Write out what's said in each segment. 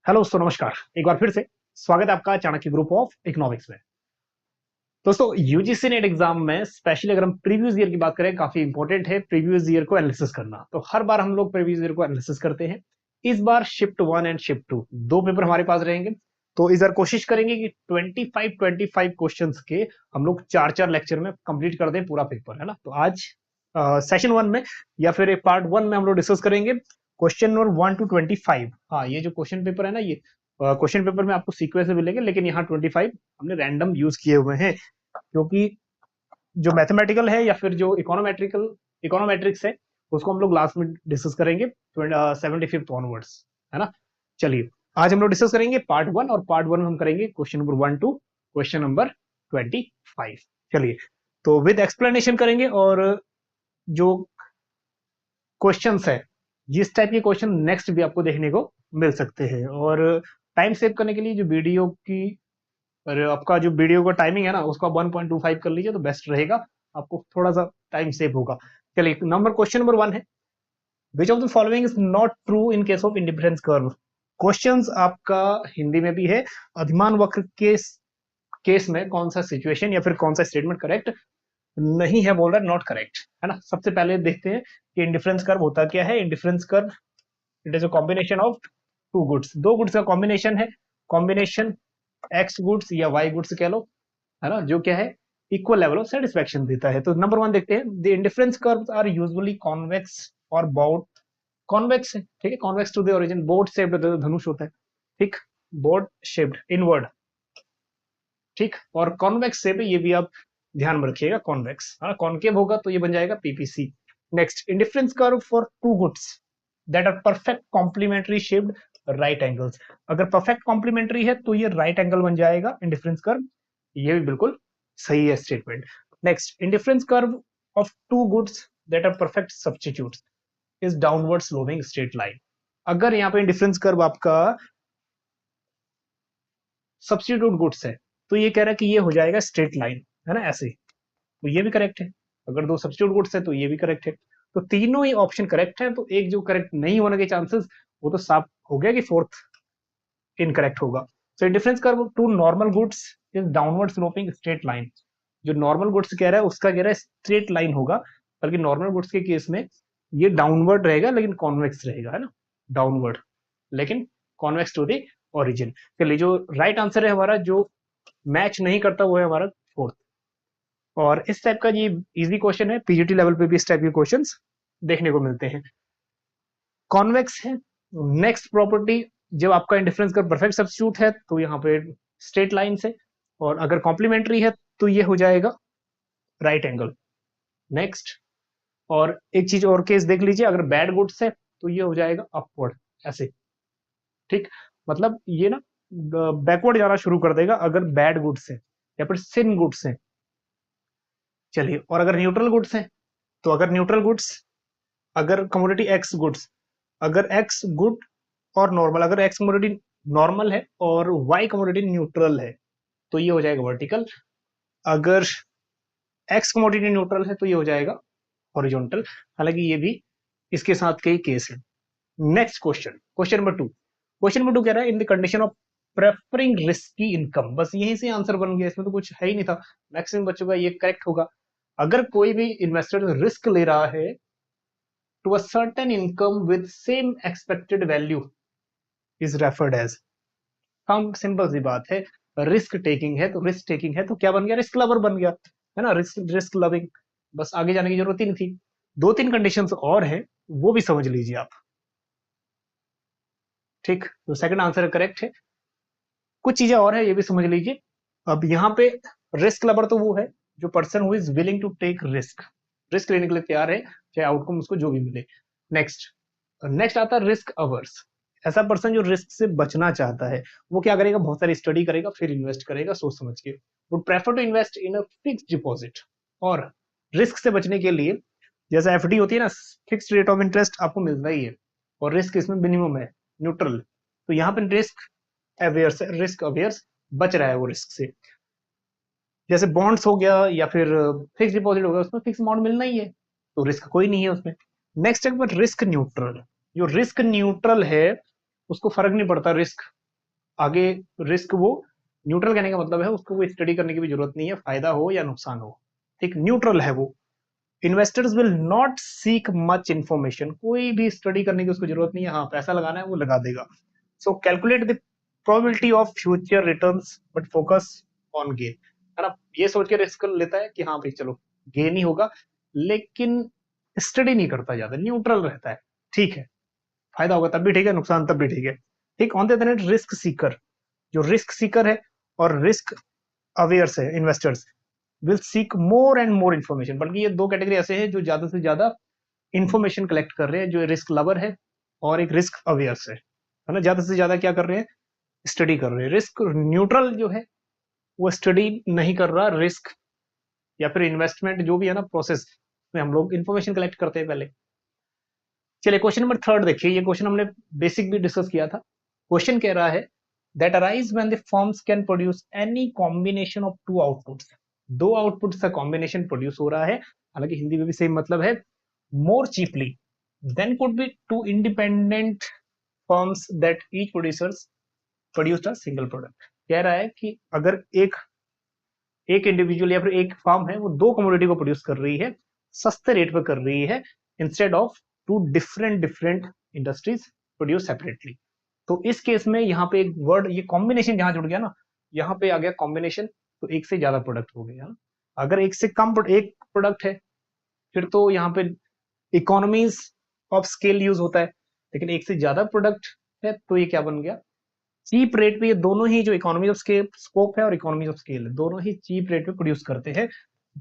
Hello दोस्तों, नमस्कार। एक बार फिर से स्वागत है आपका चाणक्य ग्रुप ऑफ इकोनॉमिक्स में। दोस्तों, यूजीसी नेट एग्जाम में स्पेशली अगर हम प्रीवियस ईयर की बात करें, काफी इंपॉर्टेंट है प्रीवियस ईयर को एनालिसिस करना। तो हर बार हम लोग प्रीवियस ईयर को एनालिसिस करते हैं। इस बार शिफ्ट 1 एंड शिफ्ट 2 दो पेपर हमारे पास रहेंगे। तो इस बार कोशिश करेंगे कि 25 क्वेश्चंस के हम लोग चार चार लेक्चर में कंप्लीट कर दें पूरा पेपर, है ना। तो आज सेशन 1 में या फिर पार्ट 1 में हम लोग डिस्कस करेंगे क्वेश्चन नंबर 1 to 25। हाँ, ये जो क्वेश्चन पेपर है ना, ये क्वेश्चन पेपर में आपको सीक्वेंस से मिलेंगे, लेकिन यहाँ 25 हमने रैंडम यूज किए हुए हैं, क्योंकि जो मैथमेटिकल है या फिर जो इकोनोमेट्रिक्स है, उसको हम लोग लास्ट में डिस्कस करेंगे 75th ऑनवर्ड्स, है ना। चलिए, आज हम लोग डिस्कस करेंगे पार्ट 1, और पार्ट 1 में हम करेंगे question number 1 to question number 25। चलिए, तो विद एक्सप्लेनेशन करेंगे। और जो क्वेश्चंस है, जिस टाइप के क्वेश्चन नेक्स्ट भी आपको देखने को मिल सकते हैं। और टाइम सेव करने के लिए जो वीडियो की, अरे आपका जो वीडियो का टाइमिंग है ना, उसको आप 1.25 कर लीजिए तो बेस्ट रहेगा, आपको थोड़ा सा टाइम सेव होगा। चलिए, क्वेश्चन नंबर 1 है, विच of the following is not true in case of indifference curve. Questions आपका हिंदी में भी है। अधिमान वक्र के केस में कौन सा सिचुएशन या फिर कौन सा स्टेटमेंट करेक्ट नहीं है, बोल रहा है नॉट करेक्ट, है ना। सबसे पहले देखते हैं कि इंडिफरेंस कर्व होता क्या है। Indifference curve, it is a combination of two goods, दो गुड्स का कॉम्बिनेशन है। कॉम्बिनेशन एक्स गुड्स या वाई गुड्स कह लो, है ना, जो क्या है, इक्वल लेवल ऑफ सेटिस्फेक्शन देता है। तो नंबर 1 देखते हैं, the indifference curves are usually convex और बाउड। कॉन्वेक्स है, ठीक है, convex to the origin. Bowed shaped धनुष होता है, ठीक, बोर्ड शेप्ड इनवर्ड, ठीक। और कॉन्वेक्स शेप है, ये भी आप ध्यान में रखिएगा, कॉन्वेक्स। हाँ, कॉन्केव होगा तो ये बन जाएगा PPC. Next, indifference curve for two goods that are perfect complementary shaped right angles. अगर परफेक्ट कॉम्प्लीमेंट्री है तो ये राइट एंगल बन जाएगा इंडिफरेंस कर्व, ये भी बिल्कुल सही है statement. Next, indifference curve of two goods that are perfect substitutes is downward sloping straight line. अगर यहाँ पे इंडिफरेंस कर्व आपका सब्स्टिट्यूट गुड्स है तो ये कह रहा है कि ये हो जाएगा स्ट्रेट लाइन, है ना, ऐसे। तो ये भी करेक्ट है। अगर दो सब्स्टिट्यूट गुड्स है तो ये भी करेक्ट है। तो तीनों ही ऑप्शन करेक्ट है। तो एक जो करेक्ट नहीं होने के चांसेस, वो तो साफ हो गया कि फोर्थ इनकरेक्ट होगा। So difference curve to normal goods is downward sloping straight line. जो नॉर्मल गुड्स कह रहा है उसका कह रहा है स्ट्रेट लाइन होगा, बल्कि नॉर्मल गुड्स के केस में ये डाउनवर्ड रहेगा, लेकिन कॉन्वेक्स रहेगा, है ना, डाउनवर्ड लेकिन कॉन्वेक्स टू द ओरिजिन। चलिए, जो राइट आंसर है हमारा, जो मैच नहीं करता, वो है हमारा फोर्थ। और इस टाइप का ये इजी क्वेश्चन है, पीजीटी लेवल पे भी इस टाइप के क्वेश्चंस देखने को मिलते हैं। कॉन्वेक्स है नेक्स्ट प्रॉपर्टी। जब आपका इंडिफरेंस का परफेक्ट सब्स्टिट्यूट है तो यहाँ पे स्ट्रेट लाइन से, और अगर कॉम्प्लीमेंट्री है तो ये हो जाएगा राइट एंगल। नेक्स्ट, और एक चीज और केस देख लीजिए, अगर बैड गुड्स है तो ये हो जाएगा अपवर्ड, ऐसे, ठीक। मतलब ये ना बैकवर्ड जाना शुरू कर देगा अगर बैड गुड्स है या फिर सिन गुड्स है। चलिए, और अगर न्यूट्रल गुड्स है, तो अगर न्यूट्रल गुड्स, अगर कमोडिटी एक्स गुड्स, अगर एक्स गुड और नॉर्मल, अगर एक्स कमोडिटी नॉर्मल है और वाई कमोडिटी न्यूट्रल है तो ये हो जाएगा वर्टिकल। अगर एक्स कमोडिटी न्यूट्रल है तो ये हो जाएगा हॉरिजॉन्टल। हालांकि ये भी इसके साथ कई केस है। Next question, question number 2। Question number 2 कह रहा है, in the condition of preferring risky income. बस यहीं से आंसर बन गया, इसमें तो कुछ है ही नहीं था। मैक्सिमम बच्चों का ये करेक्ट होगा। अगर कोई भी इन्वेस्टर रिस्क ले रहा है to a certain income with same expected value is referred as। हम सिंपल सी बात है, रिस्क टेकिंग है तो रिस्क टेकिंग है तो क्या बन गया, रिस्क लवर बन गया, है ना, रिस्क रिस्क लविंग। बस आगे जाने की जरूरत ही नहीं थी। दो तीन कंडीशंस और हैं, वो भी समझ लीजिए आप, ठीक। तो सेकंड आंसर करेक्ट है। कुछ चीजें और है, ये भी समझ लीजिए। अब यहाँ पे रिस्क लवर तो वो है जो person who is willing to take risk, risk लेने के लिए तैयार है, चाहे आउटकम उसको जो भी मिले। नेक्स्ट, नेक्स्ट आता है रिस्क अवर्स। ऐसा पर्सन जो रिस्क से बचना चाहता है, वो क्या करेगा, बहुत सारी स्टडी करेगा फिर इन्वेस्ट करेगा सोच समझ के। Would prefer to invest in a fixed deposit. और रिस्क से बचने के लिए, जैसे एफडी होती है ना, फिक्स्ड रेट ऑफ इंटरेस्ट आपको मिलता ही है, और रिस्क इसमें मिनिमम है, न्यूट्रल। तो यहाँ पे रिस्क अवेयर्स बच रहा है वो रिस्क से। जैसे बॉन्ड्स हो गया या फिर फिक्स डिपॉजिट हो गया, उसमें फिक्स अमाउंट मिलना ही है, तो रिस्क कोई नहीं है उसमें। नेक्स्ट एक बार रिस्क न्यूट्रल। जो रिस्क न्यूट्रल है उसको फर्क नहीं पड़ता रिस्क, आगे रिस्क वो न्यूट्रल कहने का मतलब है उसको कोई स्टडी करने की भी जरूरत नहीं है, फायदा हो या नुकसान हो, ठीक, न्यूट्रल है वो। Investors will not seek much information, कोई भी स्टडी करने की उसको जरूरत नहीं है, हाँ पैसा लगाना है वो लगा देगा। सो calculate the probability of future returns but focus on gain, है ना, ये सोच के रिस्क लेता है कि हाँ भाई चलो गेन ही होगा, लेकिन स्टडी नहीं करता, ज्यादा न्यूट्रल रहता है, ठीक है, फायदा होगा तब भी ठीक है, नुकसान तब भी ठीक है, ठीक। On the other hand risk Sikar, जो रिस्क सीकर है और रिस्क अवेयर्स है investors, will seek more and more information, बल्कि ये दो कैटेगरी ऐसे हैं जो ज्यादा से ज्यादा इन्फॉर्मेशन कलेक्ट कर रहे हैं, जो रिस्क लवर है और एक रिस्क अवेयर्स है ना, ज्यादा से ज्यादा क्या कर रहे हैं, स्टडी कर रहे हैं। रिस्क न्यूट्रल जो है वो स्टडी नहीं कर रहा, रिस्क या फिर इन्वेस्टमेंट जो भी है ना प्रोसेस में हम लोग इन्फॉर्मेशन कलेक्ट करते हैं पहले। चलिए क्वेश्चन नंबर 3 देखिए, ये क्वेश्चन हमने बेसिक भी डिस्कस किया था। क्वेश्चन कह रहा है that arise when the firms can produce any combination of two outputs, दो आउटपुट्स का कॉम्बिनेशन प्रोड्यूस हो रहा है, हालांकि हिंदी में भी सेम मतलब है, more cheaply than could be two independent firms that each producers produced a single product. कह रहा है कि अगर एक इंडिविजुअल या फिर एक फर्म है वो दो कमोडिटी को प्रोड्यूस कर रही है, सस्ते रेट पर कर रही है, instead of two different different industries produce separately. तो इस केस में यहाँ पे एक वर्ड, ये कॉम्बिनेशन जहां जुड़ गया ना, यहाँ पे आ गया कॉम्बिनेशन, तो एक से ज्यादा प्रोडक्ट हो गया ना। अगर एक से कम एक प्रोडक्ट है फिर तो यहाँ पे इकोनॉमीज ऑफ स्केल यूज होता है, लेकिन एक से ज्यादा प्रोडक्ट है तो ये क्या बन गया, चीप रेट पे। ये दोनों ही जो इकोनॉमी ऑफ स्केल स्कोप है और इकोनॉमी ऑफ स्केल है, दोनों ही चीप रेट पे प्रोड्यूस करते हैं,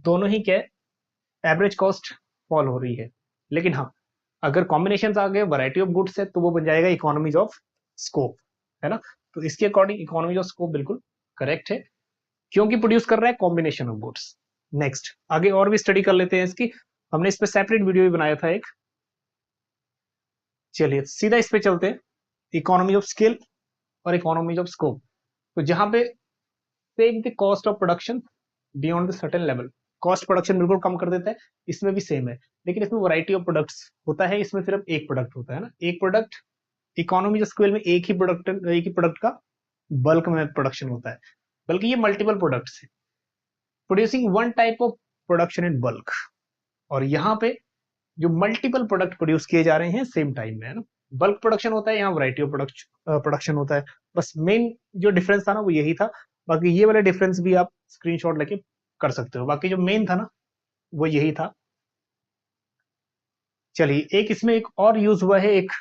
दोनों ही क्या एवरेज कॉस्ट फॉल हो रही है। लेकिन हाँ अगर कॉम्बिनेशन आ गए, वैरायटी ऑफ गुड्स है, तो वो बन जाएगा इकोनॉमीज ऑफ स्कोप, है ना। तो इसके अकॉर्डिंग इकोनॉमीज ऑफ स्कोप बिल्कुल करेक्ट है, क्योंकि प्रोड्यूस कर रहा है कॉम्बिनेशन ऑफ गुड्स। नेक्स्ट आगे और भी स्टडी कर लेते हैं इसकी, हमने इस पे सेपरेट वीडियो भी बनाया था एक। चलिए सीधा इस पे चलते हैं, इकोनॉमी ऑफ स्केल और इकोनॉमीज ऑफ स्कोप। तो जहां पे take the cost of production beyond the certain level, cost production बिल्कुल कम कर देता है, इसमें भी सेम है, लेकिन इसमें वैरायटी ऑफ प्रोडक्ट्स होता है, इसमें सिर्फ एक प्रोडक्ट होता है ना, एक प्रोडक्ट। इकोनॉमी स्केल में एक ही प्रोडक्ट का बल्क में प्रोडक्शन होता है, बल्कि ये मल्टीपल प्रोडक्ट्स है, producing one type of production in bulk. और यहाँ पे जो मल्टीपल प्रोडक्ट प्रोड्यूस किए जा रहे हैं सेम टाइम में, है ना, बल्क प्रोडक्शन होता है, यहाँ वैरायटी ऑफ प्रोडक्शन होता है। बस मेन जो डिफरेंस था ना वो यही था, बाकी ये वाला डिफरेंस भी आप स्क्रीनशॉट लेके कर सकते हो, बाकी जो मेन था ना वो यही था। चलिए एक इसमें एक और यूज हुआ है, एक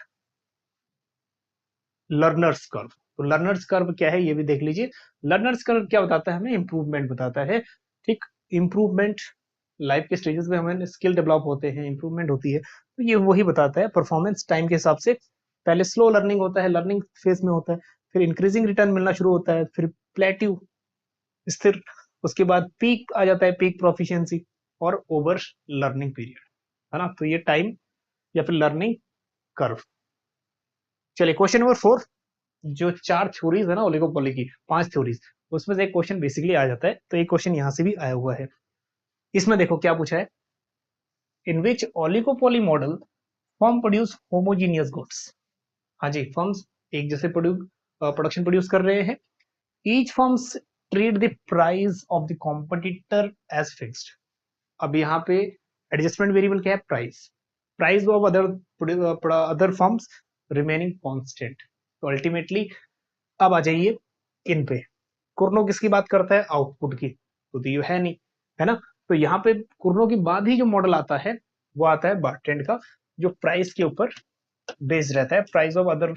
लर्नर्स कर्व। तो लर्नर्स कर्व क्या है ये भी देख लीजिए। लर्नर्स कर्व क्या बताता है, हमें इंप्रूवमेंट बताता है, ठीक, इंप्रूवमेंट लाइफ के स्टेजेस में हमें स्किल डेवलप होते हैं, इंप्रूवमेंट होती है, तो ये वही बताता है परफॉर्मेंस टाइम के हिसाब से। पहले स्लो लर्निंग होता है, लर्निंग फेज में होता है, फिर इंक्रीजिंग रिटर्न मिलना शुरू होता है, फिर प्लेट्यू स्थिर, उसके बाद पीक आ जाता है, पीक प्रोफिशिएंसी, और ओवर लर्निंग पीरियड, है ना। तो ये टाइम या फिर लर्निंग कर्व। चलिए क्वेश्चन नंबर 4, जो 4 थ्योरीज है ना ओलिगोपोली की, 5 थ्योरीज, उसमें से एक क्वेश्चन बेसिकली आ जाता है, तो एक क्वेश्चन यहां से भी आया हुआ है। इसमें देखो क्या पूछा है, in which oligopoly model firm produce homogeneous goods. हाँ जी, फर्म्स एक जैसे प्रोडक्शन प्रोड्यूस कर रहे हैं, each firms treat the price of the competitor as fixed. अब यहाँ पे एडजस्टमेंट वेरिएबल क्या है, price, price of other firms remaining constant. तो अल्टीमेटली अब आ जाइए इन पे, कुर्नो किसकी बात करता है, आउटपुट की, तो ये है नहीं, है ना। तो यहाँ पे कुर्नो के बाद ही जो मॉडल आता है वो आता है बार्टेंड का, जो प्राइस के ऊपर बेस्ड रहता है, price of other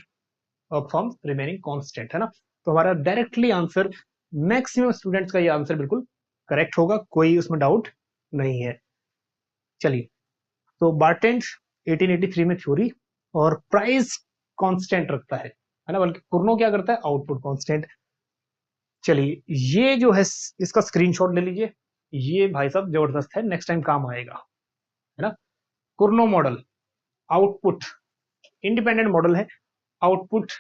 firms remaining constant, है ना। तो हमारा डायरेक्टली आंसर, मैक्सिमम स्टूडेंट्स का ये आंसर बिल्कुल करेक्ट होगा, कोई उसमें डाउट नहीं है। चलिए तो बार्टेंड 1883 में थ्योरी, और प्राइस कांस्टेंट रखता है ना, बल्कि कुर्नो क्या करता है, आउटपुट कांस्टेंट। चलिए ये जो है इसका स्क्रीनशॉट ले लीजिए, ये भाई साहब जबरदस्त है, नेक्स्ट टाइम काम आएगा, है ना। कुर्नो मॉडल आउटपुट इंडिपेंडेंट मॉडल है, आउटपुट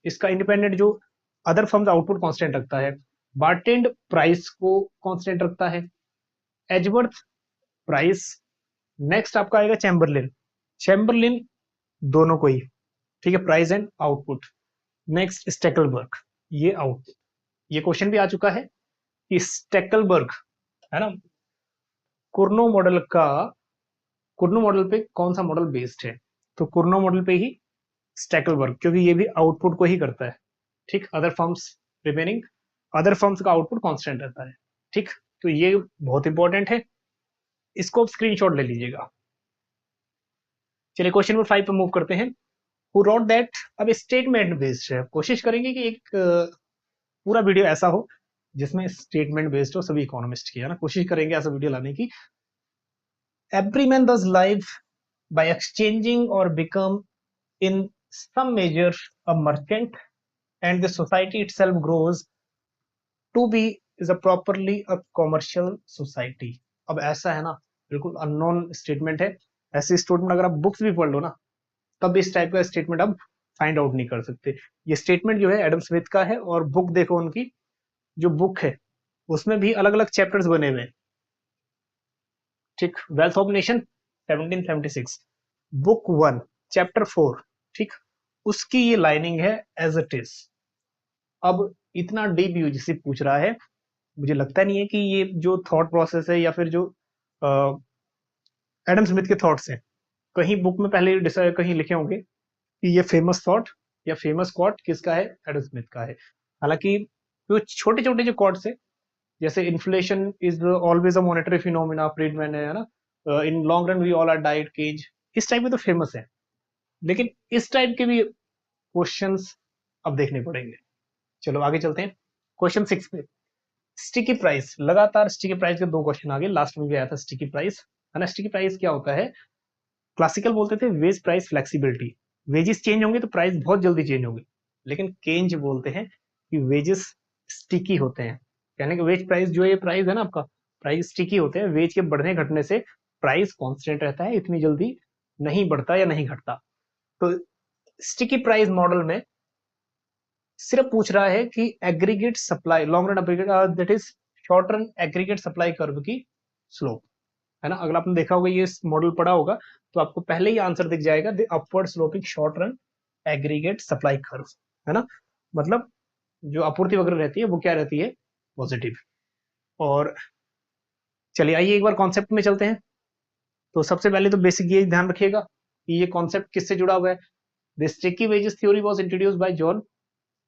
इसका इंडिपेंडेंट, जो अदर फर्म्स आउटपुट कांस्टेंट रखता है, बार्टेंड प्राइस को कांस्टेंट रखता है, एजवर्थ प्राइस, नेक्स्ट आपका आएगा चैम्बरलिन, चैम्बरलिन दोनों को ही, ठीक है, प्राइस एंड आउटपुट। नेक्स्ट स्टेकलबर्ग, ये आउटपुट, ये क्वेश्चन भी आ चुका है कि स्टेकलबर्ग है ना, कुर्नो मॉडल का, कुर्नो मॉडल पे कौन सा मॉडल बेस्ड है, तो कुर्नो मॉडल पे ही स्टेकलबर्ग, क्योंकि ये भी आउटपुट को ही करता है। ठीक, other forms remaining, other forms का आउटपुट कांस्टेंट रहता है। ठीक, तो ये बहुत इंपॉर्टेंट है, इसको स्क्रीनशॉट ले लीजिएगा। चलिए क्वेश्चन नंबर 5 पे मूव करते हैं। हु रोट दैट, अब स्टेटमेंट बेस्ड है, कोशिश करेंगे कि एक पूरा वीडियो ऐसा हो जिसमें स्टेटमेंट बेस्ड हो, सभी इकोनॉमिस्ट की, है ना, कोशिश करेंगे ऐसा वीडियो लाने की। Every man does life by exchanging or become in some measure a merchant, and the society itself grows to be is a properly a commercial society। अब ऐसा है ना, बिल्कुल अननोन स्टेटमेंट है, ऐसे स्टेटमेंट अगर आप बुक्स भी पढ़ लो ना, तब इस टाइप का स्टेटमेंट आप फाइंड आउट नहीं कर सकते। ये स्टेटमेंट जो है एडम स्मिथ का है, और बुक देखो उनकी जो बुक है उसमें भी अलग अलग चैप्टर्स बने हुए हैं। ठीक, wealth of nation 1776, book 1 chapter 4। ठीक, उसकी ये लाइनिंग है एज इट इज। अब इतना डीप यूजीसी पूछ रहा है, मुझे लगता नहीं है कि ये जो थॉट प्रोसेस है या फिर जो एडम स्मिथ के थॉट्स हैं, कहीं बुक में पहले डिसाइड कहीं लिखे होंगे कि ये फेमस थॉट या फेमस क्वाट किसका है, एडम स्मिथ का है। हालांकि जो छोटे छोटे जो क्वाट्स है, जैसे inflation is always a monetary phenomena, Friedman है ना, in long run we all are died Keynes, इस टाइप के तो फेमस है, लेकिन इस टाइप के भी क्वेश्चंस अब देखने पड़ेंगे। चलो आगे चलते हैं क्वेश्चन 6 पे। स्टिकी प्राइस, लगातार स्टिकी प्राइस के 2 क्वेश्चन आगे, लास्ट में भी आया था स्टिकी प्राइस, है ना। स्टिकी प्राइस क्या होता है, क्लासिकल बोलते थे wage price flexibility, wages change होंगे तो प्राइस बहुत जल्दी चेंज होंगे, लेकिन केंज बोलते हैं कि वेजेस स्टिकी होते हैं, यानी कि वेज प्राइस जो ये प्राइस है ना आपका, प्राइस स्टिकी होते हैं, वेज के बढ़ने घटने से प्राइस कांस्टेंट रहता है, इतनी जल्दी नहीं बढ़ता या नहीं घटता। तो स्टिकी प्राइस मॉडल में सिर्फ पूछ रहा है कि aggregate supply, long run aggregate, that is short run aggregate supply curve की स्लोप, है ना। अगर आपने देखा होगा ये मॉडल पढ़ा होगा तो आपको पहले ही आंसर दिख जाएगा, the upward sloping short run aggregate supply curve, है ना। मतलब जो आपूर्ति वगैरह रहती है वो क्या रहती है, पॉजिटिव। और चलिए आइए एक बार कॉन्सेप्ट में चलते हैं। तो सबसे पहले तो बेसिक ये ध्यान रखिएगा कि ये कॉन्सेप्ट किससे जुड़ा हुआ है। The sticky wages theory was introduced by John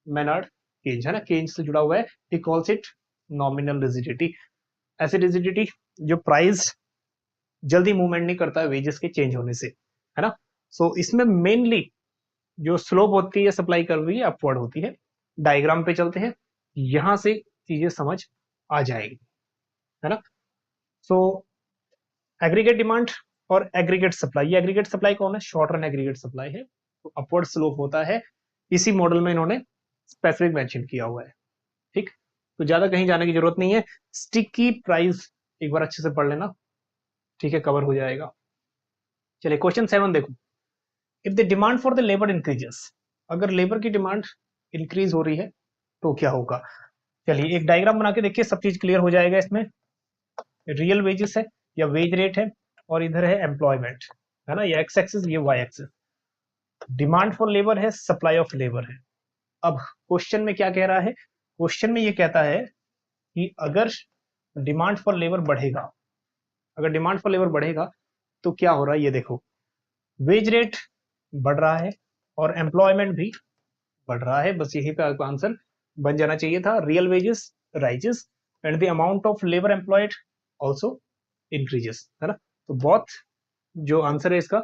Maynard Keynes, है ना, केन्ज से जुड़ा हुआ है। He calls it nominal rigidity, ऐसी रिजिडिटी जो प्राइस जल्दी मूवमेंट नहीं करता है वेजेस के चेंज होने से, है ना। सो इसमें मेनली जो स्लोप होती है सप्लाई कर्व की अपवर्ड होती है। डायग्राम पे चलते हैं, यहां से चीजें समझ आ जाएगी, है ना। सो एग्रीगेट डिमांड और एग्रीगेट सप्लाई, ये एग्रीगेट सप्लाई कौन है, शॉर्ट रन एग्रीगेट सप्लाई है, तो अपवर्ड स्लोप होता है। इसी मॉडल में इन्होंने स्पेसिफिक मेंशन किया हुआ है। ठीक, तो ज्यादा कहीं जाने की जरूरत नहीं है, स्टिकी प्राइस एक बार अच्छे से पढ़ लेना, ठीक है, कवर हो जाएगा। चलिए क्वेश्चन 7 देखो। If the demand for the labour increases, अगर लेबर की डिमांड इंक्रीज हो रही है तो क्या होगा। चलिए एक डायग्राम बना के देखिए, सब चीज क्लियर हो जाएगा। इसमें रियल वेजेस है या वेज रेट है, और इधर है एम्प्लॉयमेंट, है ना, ये एक्स एक्सिस ये Y axis. Demand for labour है, सप्लाई ऑफ लेबर है। अब क्वेश्चन में क्या कह रहा है, क्वेश्चन में ये कहता है कि अगर डिमांड फॉर लेबर बढ़ेगा, अगर डिमांड फॉर लेबर बढ़ेगा तो क्या हो रहा है, ये देखो, वेज रेट बढ़ रहा है और एम्प्लॉयमेंट भी बढ़ रहा है, बस यही पे आपका आंसर बन जाना चाहिए था। Real wages rises and the amount of labour employed also increases, है ना। तो बहुत जो आंसर है इसका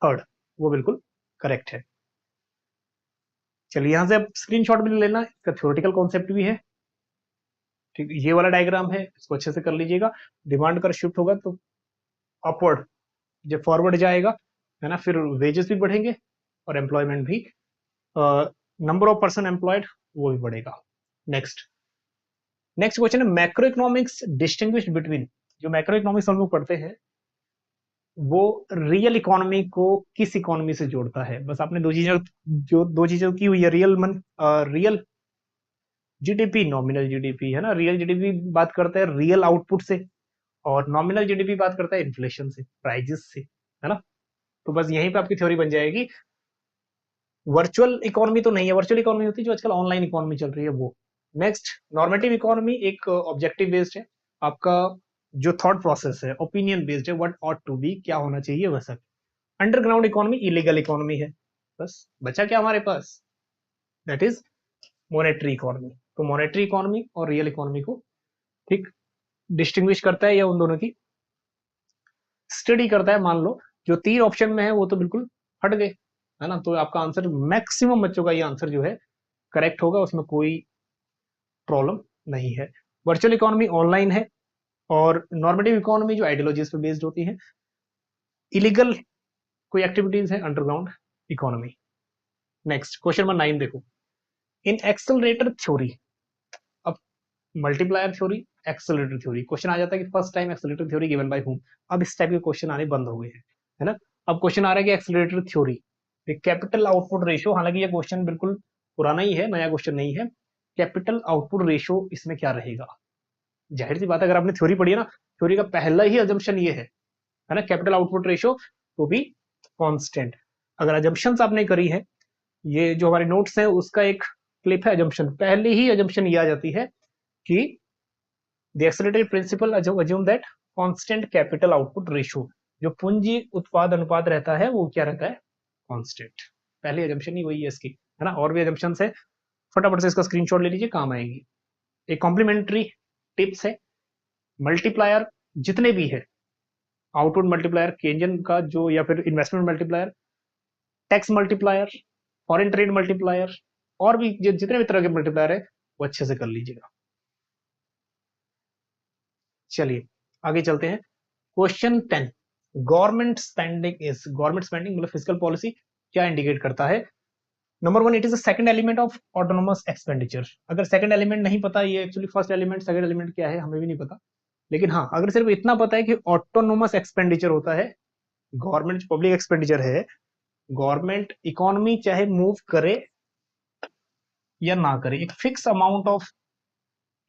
थर्ड, वो बिल्कुल करेक्ट है। चलिए यहां से आप स्क्रीनशॉट भी ले लेना, इसका थ्योरेटिकल कॉन्सेप्ट भी है। ठीक, ये वाला डायग्राम है, इसको अच्छे से कर लीजिएगा। डिमांड कर शिफ्ट होगा तो अपवर्ड, जब फॉरवर्ड जाएगा, है ना, फिर वेजेस भी बढ़ेंगे और एम्प्लॉयमेंट भी, नंबर ऑफ पर्सन एम्प्लॉयड वो भी बढ़ेगा। नेक्स्ट नेक्स्ट क्वेश्चन है मैक्रो इकोनॉमिक्स डिस्टिंग्विश बिटवीन, जो मैक्रो इकोनॉमिक्स हम लोग पढ़ते हैं वो रियल इकोनॉमी को किस इकोनॉमी से जोड़ता है। बस आपने दो चीजों, जो दो चीजों की हुई है, रियल जीडीपी, नॉमिनल जीडीपी, है ना। रियल जीडीपी बात करता है रियल आउटपुट से, और नॉमिनल जीडीपी बात करता है इन्फ्लेशन से, प्राइजेस से, है ना। तो बस यहीं पे आपकी थ्योरी बन जाएगी। वर्चुअल इकोनॉमी तो नहीं है, वर्चुअल इकोनॉमी होती है जो आजकल ऑनलाइन इकोनॉमी चल रही है वो। नेक्स्ट, नॉर्मेटिव इकोनॉमी एक ऑब्जेक्टिव बेस्ड है, आपका जो थॉट प्रोसेस है ओपिनियन बेस्ड है, व्हाट ऑट टू बी, क्या होना चाहिए वैसा। अंडरग्राउंड इकोनॉमी इलीगल इकोनॉमी है। बस बचा क्या हमारे पास, दैट इज मॉनेटरी इकोनॉमी। तो मॉनेटरी इकोनॉमी और रियल इकोनॉमी को ठीक डिस्टिंग्विश करता है या उन दोनों की स्टडी करता है। मान लो जो तीन ऑप्शन में है वो तो बिल्कुल हट गए, है ना, तो आपका आंसर, मैक्सिमम बच्चों का ये आंसर जो है करेक्ट होगा, उसमें कोई प्रॉब्लम नहीं है। वर्चुअल इकोनॉमी ऑनलाइन है, और नॉर्मेटिव इकोनॉमी जो आइडियोलॉजीज पे बेस्ड होती है। इलीगल कोई एक्टिविटीज है underground economy. Next, question number 9 देखो, इन एक्सेलरेटर थ्योरी, अब multiplier theory, accelerator theory, question आ जाता है कि first time accelerator theory given by Hume. अब इस टाइप के क्वेश्चन आने बंद हो गए हैं, है ना। अब क्वेश्चन आ रहा है कि accelerator theory, capital output ratio, हालांकि ये क्वेश्चन बिल्कुल पुराना ही है, नया क्वेश्चन नहीं है। कैपिटल आउटपुट रेशियो इसमें क्या रहेगा, जाहिर सी बात है, अगर आपने थ्योरी पढ़ी है ना, थ्योरी का पहला ही अजम्पशन ये है ना, कैपिटल आउटपुट रेशियो तो भी कांस्टेंट। अगर अजम्पशंस आपने करी है, ये जो हमारे नोट्स हैं उसका एक क्लिप है अजम्पशन, पहले ही अजम्पशन ये आ जाती है कि the accelerated principle assume that constant capital output ratio, जो पूंजी उत्पाद अनुपात रहता है वो क्या रहता है, कांस्टेंट। पहले अजम्पशन ही वही है इसकी, है ना। और भी अजम्पशंस है, फटाफट से इसका स्क्रीनशॉट ले लीजिए, काम आएगी। एक कॉम्प्लीमेंट्री टिप्स है, मल्टीप्लायर जितने भी है, आउटपुट मल्टीप्लायर, केंजन का जो, या फिर investment multiplier, tax multiplier, foreign trade multiplier, और भी जितने भी तरह के मल्टीप्लायर है वो अच्छे से कर लीजिएगा। चलिए आगे चलते हैं। Question 10, government spending is, government spending मतलब फिजिकल पॉलिसी क्या इंडिकेट करता है। Number 1, it is the second element of autonomous expenditure. अगर सेकंड एलिमेंट नहीं पता, ये actually first element second element क्या है हमें भी नहीं पता, लेकिन हाँ, अगर सिर्फ इतना पता है कि ऑटोनोमस एक्सपेंडिचर होता है, गवर्नमेंट पब्लिक एक्सपेंडिचर है, गवर्नमेंट इकोनॉमी चाहे मूव करे या ना करे, एक फिक्स अमाउंट ऑफ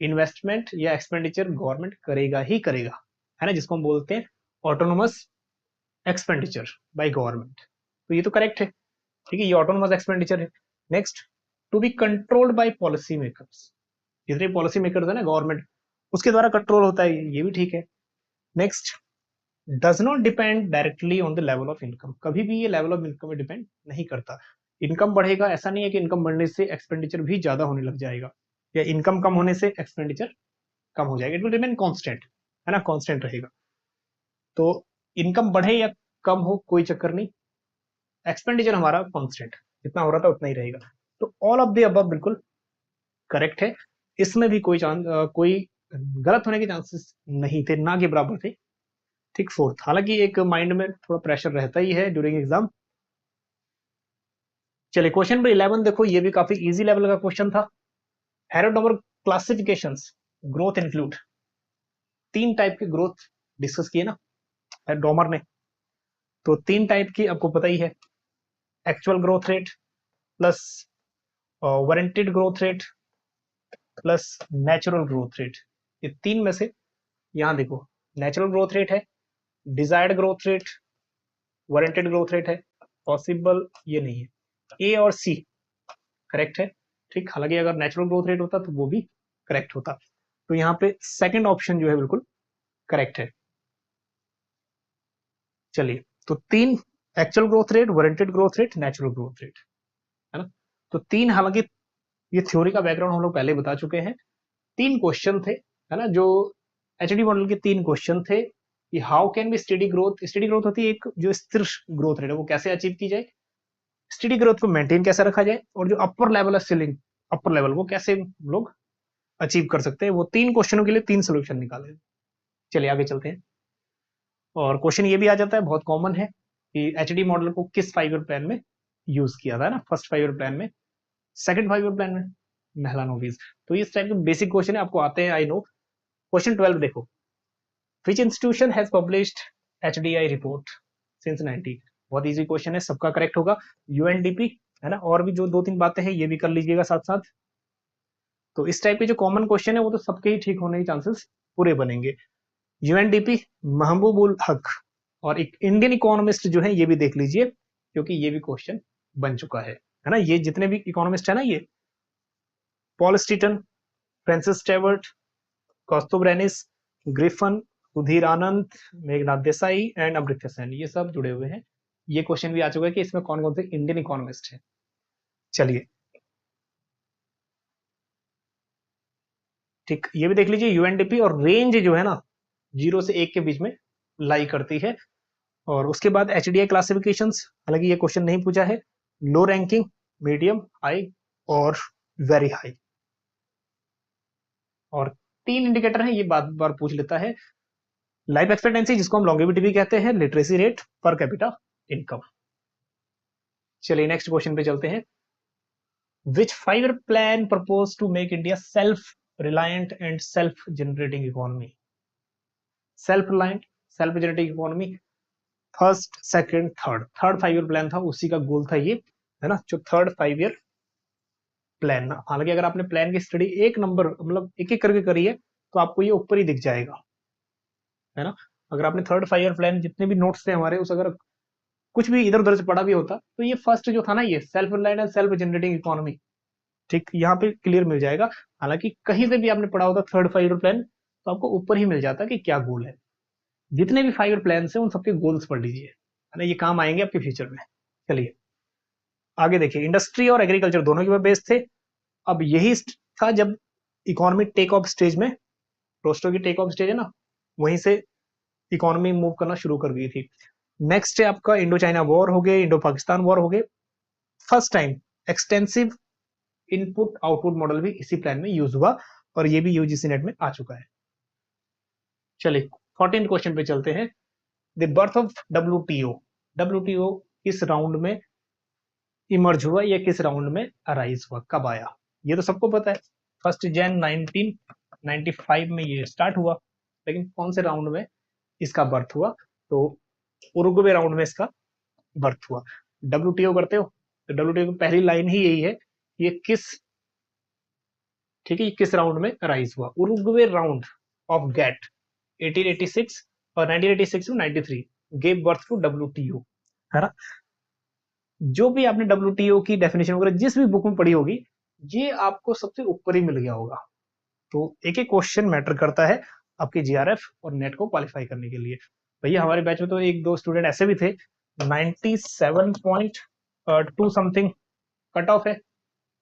इन्वेस्टमेंट या एक्सपेंडिचर गवर्नमेंट करेगा ही करेगा, है ना, जिसको हम बोलते हैं ऑटोनोमस एक्सपेंडिचर बाय गवर्नमेंट। तो ये तो करेक्ट है, ठीक है, ये ऑटोनोमस एक्सपेंडिचर है। Next, to be controlled by policy makers, जितने पॉलिसी मेकर्स है ना गवर्नमेंट, उसके द्वारा कंट्रोल होता है, ये भी ठीक है। Next, does not depend directly on the level of income, कभी भी ये लेवल ऑफ इनकम में डिपेंड नहीं करता। इनकम बढ़ेगा ऐसा नहीं है कि इनकम बढ़ने से एक्सपेंडिचर भी ज्यादा होने लग जाएगा, या इनकम कम होने से एक्सपेंडिचर कम हो जाएगा, इट विल रिमेन कांस्टेंट, है ना, कांस्टेंट रहेगा। तो इनकम बढ़े या कम हो कोई चक्कर नहीं, एक्सपेंडिचर हमारा कांस्टेंट, जितना हो रहा था उतना ही रहेगा। तो ऑल ऑफ द अबव बिल्कुल करेक्ट है, इसमें भी कोई गलत होने के चांसेस नहीं थे, ना के बराबर थे। ठीक, फोर्थ, हालांकि एक माइंड में थोड़ा प्रेशर रहता ही है ड्यूरिंग एग्जाम। चलिए क्वेश्चन नंबर 11 देखो, ये भी काफी इजी लेवल का क्वेश्चन था। हेरोडोमर क्लासिफिकेशंस, ग्रोथ इंक्लूड, तीन टाइप के ग्रोथ डिस्कस किए ना डोमर ने, तो तीन टाइप की आपको पता ही है, actual growth rate plus warranted growth rate plus natural growth rate. ये तीन में से यहां देखो, नेचुरल ग्रोथ रेट है, desired growth rate, warranted growth rate है, पॉसिबल ये नहीं है, ए और सी करेक्ट है। ठीक, हालांकि अगर नेचुरल ग्रोथ रेट होता तो वो भी करेक्ट होता, तो यहाँ पे सेकंड ऑप्शन जो है बिल्कुल करेक्ट है। चलिए, तो तीन, actual growth rate, warranted growth rate, natural growth rate, है ना। तो तीन, हालांकि ये थ्योरी का बैकग्राउंड हम लोग पहले बता चुके हैं, तीन क्वेश्चन थे, है ना, जो एचडी मॉडल के तीन क्वेश्चन थे कि how can be steady growth, steady growth होती है एक जो स्थिर ग्रोथ रेट है वो कैसे अचीव की जाए, स्टेडी ग्रोथ को मेंटेन कैसे रखा जाए, और जो अपर लेवल है सीलिंग, अपर लेवल वो कैसे लोग अचीव कर सकते हैं। वो तीन क्वेश्चनों के लिए तीन सोल्यूशन निकाले। चलिए आगे चलते हैं। और क्वेश्चन ये भी आ जाता है, बहुत कॉमन है, कि एचडी मॉडल को किस 5 ईयर प्लान में यूज किया था, ना, फर्स्ट 5 ईयर प्लान में, सेकंड 5 ईयर प्लान में, मेहलानोविच। तो इस टाइप के बेसिक क्वेश्चन है, आपको आते हैं, आई नो। क्वेश्चन 12 देखो, विच institution has published HDI report since 90, बहुत इजी क्वेश्चन है, सबका करेक्ट होगा, यूएनडीपी, है ना। और भी जो दो तीन बातें हैं ये भी कर लीजिएगा साथ साथ। तो इस टाइप के जो कॉमन क्वेश्चन है वो तो सबके ही ठीक होने के चांसेस पूरे बनेंगे। यूएनडीपी, महबूब उल हक, और एक इंडियन इकोनॉमिस्ट जो है ये भी देख लीजिए, क्योंकि ये भी क्वेश्चन बन चुका है है ना। ये जितने भी इकोनॉमिस्ट है ना, ये पॉल स्टीटन, फ्रांसिस स्टेवर्ट, कॉस्तोब्रेनिस, ग्रिफन, सुधीर आनंद, मेघनाथ देसाई एंड अमृत्य सेन, ये सब जुड़े हुए हैं। ये क्वेश्चन भी आ चुका है कि इसमें कौन कौन से इंडियन इकोनॉमिस्ट हैं। चलिए ठीक, ये भी देख लीजिए। यूएनडीपी और रेंज जो है ना 0 से 1 के बीच में लाई करती है। और उसके बाद एचडीआई क्लासिफिकेशंस, हालांकि ये क्वेश्चन नहीं पूछा है। लो रैंकिंग, मीडियम, हाई और वेरी हाई। और 3 इंडिकेटर है, ये बार बार पूछ लेता है। लाइफ एक्सपेक्टेंसी, जिसको हम लॉन्गेविटी भी कहते हैं, literacy rate, per capita income. चलिए नेक्स्ट क्वेश्चन पे चलते हैं। Which 5-year plan propose to make India self reliant and self generating economy? Self reliant, self generating economy, first, second, third 5-year plan था, उसी का गोल था ये, है ना, जो थर्ड 5-year प्लान। हालांकि अगर आपने प्लान की स्टडी एक नंबर मतलब एक एक करके करी है तो आपको ये ऊपर ही दिख जाएगा, है ना। अगर आपने थर्ड 5-year प्लान जितने भी नोट्स थे हमारे, उस अगर कुछ भी इधर उधर से पढ़ा भी होता तो ये फर्स्ट जो था ना, ये self reliant and self generating economy, ठीक, यहाँ पे क्लियर मिल जाएगा। हालांकि कहीं से भी आपने पढ़ा होता थर्ड 5-year प्लान तो आपको ऊपर ही मिल जाता कि क्या गोल है। जितने भी 5-year प्लान है उन सबके गोल्स पढ़ लीजिए, है ना, ये काम आएंगे आपके फ्यूचर में। चलिए आगे देखिए। इंडस्ट्री और एग्रीकल्चर दोनों के बेस थे। अब यही था जब इकोनॉमी टेक ऑफ स्टेज में, रोस्टो की टेक ऑफ स्टेज है ना, वहीं से इकोनॉमी मूव करना शुरू कर गई थी। नेक्स्ट है आपका इंडो चाइना वॉर हो गए, इंडो पाकिस्तान वॉर हो गए। First time extensive input output model भी इसी प्लान में यूज हुआ और ये भी यूजीसी नेट में आ चुका है। चलिए 14 क्वेश्चन पे चलते हैं। The birth of WTO, WTO किस राउंड में इमर्ज हुआ या किस राउंड में अराइज हुआ, कब आया? ये तो सबको पता है, 1 जनवरी 1995 में ये स्टार्ट हुआ। लेकिन कौन से राउंड में इसका बर्थ हुआ? तो उरुग्वे राउंड में इसका बर्थ हुआ। डब्ल्यूटीओ करते हो तो डब्ल्यूटीओ की पहली लाइन ही यही है, ये किस, ठीक है, ये किस राउंड में अराइज हुआ? उरुग्वे राउंड ऑफ गैट 1886 और 1986 to 93 gave birth to WTO, है ना। जो भी आपने डब्ल्यूटीओ की डेफिनेशन वगैरह जिस भी बुक में पढ़ी होगी, ये आपको सबसे ऊपर ही मिल गया होगा। तो एक एक क्वेश्चन मैटर करता है आपके जीआरएफ और नेट को क्वालिफाई करने के लिए। भैया हमारे बैच में तो एक दो स्टूडेंट ऐसे भी थे 97.2 समथिंग कट ऑफ है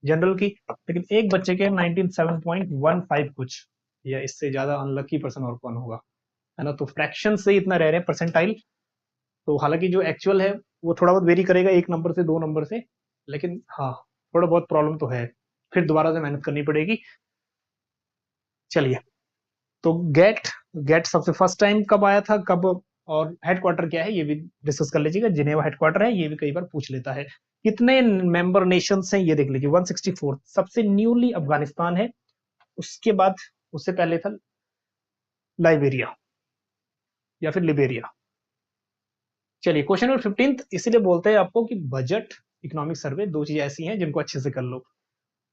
जनरल की, लेकिन एक बच्चे के 97.15 कुछ, या इससे ज्यादा अनलकी पर्सन और कौन होगा, है ना। तो फ्रैक्शन से इतना रह रहे हैं परसेंटाइल। तो हालांकि जो एक्चुअल है वो थोड़ा बहुत वेरी करेगा, 1 नंबर से 2 नंबर से, लेकिन हाँ थोड़ा बहुत प्रॉब्लम तो है, फिर दोबारा से मेहनत करनी पड़ेगी। चलिए तो गेट, गेट सबसे फर्स्ट टाइम कब आया था, कब, और हेडक्वार्टर क्या है ये भी डिस्कस कर लीजिएगा। जिनेवा हेडक्वार्टर है, ये भी कई बार पूछ लेता है। कितने मेंबर नेशंस हैं ये देख लीजिए, 164। सबसे न्यूली अफगानिस्तान है, उसके बाद उससे पहले था लाइबेरिया या फिर लिबेरिया। चलिए क्वेश्चन नंबर 15, इसीलिए बोलते हैं आपको कि बजट इकोनॉमिक सर्वे दो चीजें ऐसी हैं जिनको अच्छे से कर लो।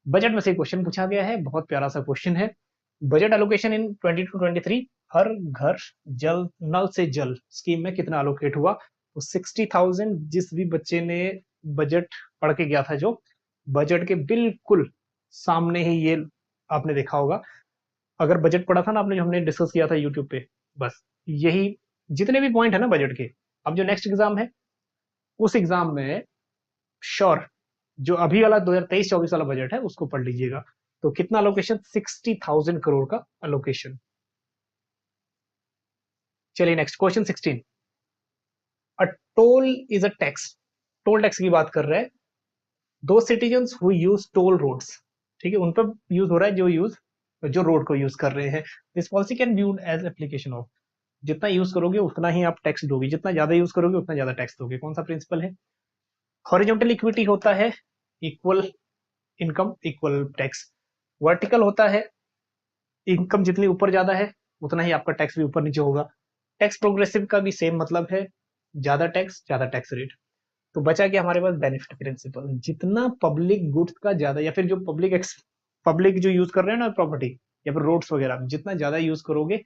बजट में से क्वेश्चन पूछा गया है, बहुत प्यारा सा क्वेश्चन है। बजट एलोकेशन इन 22-23 हर घर जल नल से जल स्कीम में कितना एलोकेट हुआ? तो 60,000। जिस भी बच्चे ने बजट पढ़ के गया था, जो बजट के बिल्कुल सामने ही ये आपने देखा होगा। अगर बजट पढ़ा था ना आपने, जो हमने डिस्कस किया था यूट्यूब पे, बस यही जितने भी पॉइंट है ना बजट के। अब जो नेक्स्ट एग्जाम है उस एग्जाम में श्योर जो अभी वाला 2023-24 वाला बजट है उसको पढ़ लीजिएगा। तो कितना अलोकेशन? 60,000 करोड़ का अलोकेशन। चलिए next question 16। A toll is a tax, toll tax की बात कर रहे हैं। To citizens who use toll roads, ठीक है, उन पर यूज हो रहा है जो रोड को यूज कर रहे हैं। This policy can viewed as application of, जितना यूज करोगे उतना ही आप टैक्स दोगे, जितना ज्यादा यूज करोगे उतना ज्यादा टैक्स दोगे। कौन सा प्रिंसिपल है? हॉरिजॉन्टल इक्विटी होता है equal income equal tax, vertical होता है इनकम जितनी ऊपर ज्यादा है उतना ही आपका टैक्स भी ऊपर नीचे होगा। टैक्स प्रोग्रेसिव का भी सेम मतलब है, ज्यादा टैक्स रेट। तो बचा क्या हमारे पास? बेनिफिट प्रिंसिपल, जितना पब्लिक गुड्स का ज्यादा, या फिर जो पब्लिक जो यूज कर रहे हैं ना प्रॉपर्टी या फिर रोड्स वगैरह, जितना ज्यादा यूज करोगे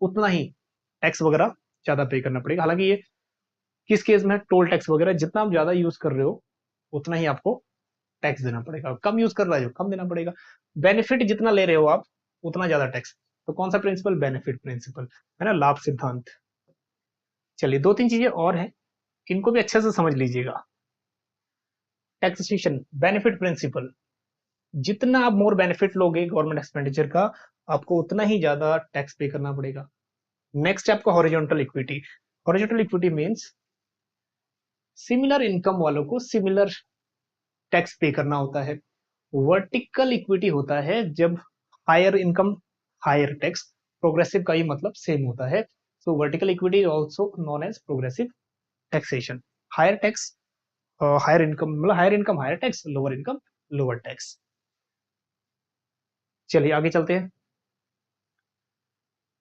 उतना ही टैक्स वगैरह ज्यादा पे करना पड़ेगा। हालांकि ये किस केस में? टोल टैक्स वगैरह जितना आप ज्यादा यूज कर रहे हो उतना ही आपको टैक्स देना पड़ेगा, कम यूज कर रहे हो कम देना पड़ेगा, बेनिफिट जितना ले रहे हो आप उतना ज्यादा टैक्स। तो कौन सा प्रिंसिपल? बेनिफिट प्रिंसिपल, है ना, लाभ सिद्धांत। चलिए दो तीन चीजें और हैं, इनको भी अच्छे से समझ लीजिएगा। टैक्सेशन, बेनिफिट प्रिंसिपल, जितना आप मोर बेनिफिट लोगे गवर्नमेंट एक्सपेंडिचर का, आपको उतना ही ज्यादा टैक्स पे करना पड़ेगा। नेक्स्ट है आपका horizontal equity. Horizontal equity means similar income वालों को सिमिलर टैक्स पे करना होता है। वर्टिकल इक्विटी होता है जब higher income higher tax, progressive का ही मतलब सेम होता है। So vertical equity is also known as progressive taxation. Higher tax higher income मतलब higher income higher tax, lower income lower tax. चलिए आगे चलते हैं।